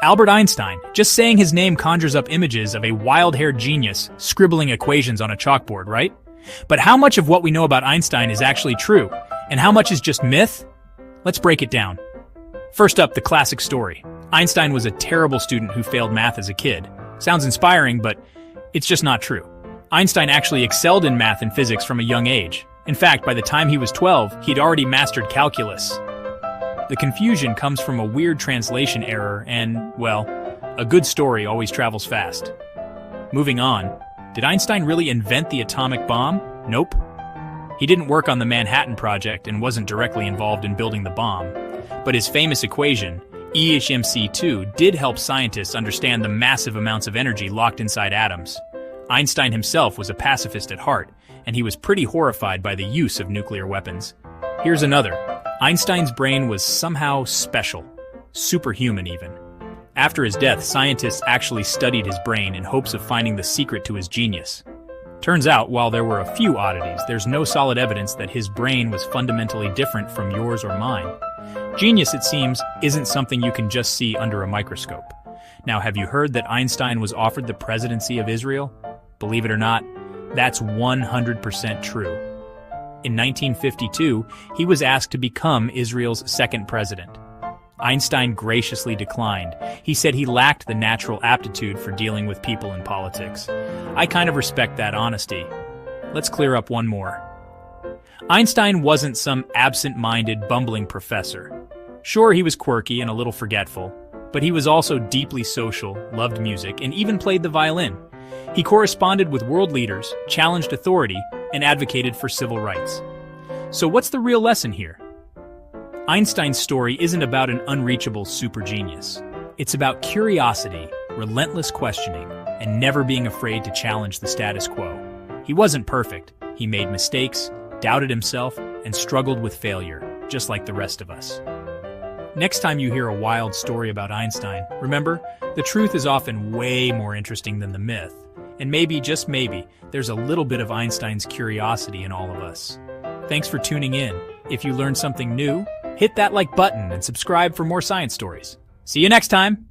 Albert Einstein. Just saying his name conjures up images of a wild-haired genius scribbling equations on a chalkboard, right? But how much of what we know about Einstein is actually true, and how much is just myth? Let's break it down. First up, the classic story. Einstein was a terrible student who failed math as a kid. Sounds inspiring, but it's just not true. Einstein actually excelled in math and physics from a young age. In fact, by the time he was 12, he'd already mastered calculus. The confusion comes from a weird translation error and, well, a good story always travels fast. Moving on, did Einstein really invent the atomic bomb? Nope. He didn't work on the Manhattan Project and wasn't directly involved in building the bomb. But his famous equation, E=mc2, did help scientists understand the massive amounts of energy locked inside atoms. Einstein himself was a pacifist at heart, and he was pretty horrified by the use of nuclear weapons. Here's another. Einstein's brain was somehow special, superhuman even. After his death, scientists actually studied his brain in hopes of finding the secret to his genius. Turns out, while there were a few oddities, there's no solid evidence that his brain was fundamentally different from yours or mine. Genius, it seems, isn't something you can just see under a microscope. Now, have you heard that Einstein was offered the presidency of Israel? Believe it or not, that's 100% true. In 1952, he was asked to become Israel's second president. Einstein graciously declined. He said he lacked the natural aptitude for dealing with people in politics. I kind of respect that honesty. Let's clear up one more. Einstein wasn't some absent-minded, bumbling professor. Sure, he was quirky and a little forgetful, but he was also deeply social, loved music, and even played the violin. He corresponded with world leaders, challenged authority, and advocated for civil rights. So what's the real lesson here? Einstein's story isn't about an unreachable super genius. It's about curiosity, relentless questioning, and never being afraid to challenge the status quo. He wasn't perfect. He made mistakes, doubted himself, and struggled with failure, just like the rest of us. Next time you hear a wild story about Einstein, remember, the truth is often way more interesting than the myth. And maybe, just maybe, there's a little bit of Einstein's curiosity in all of us. Thanks for tuning in. If you learned something new, hit that like button and subscribe for more science stories. See you next time!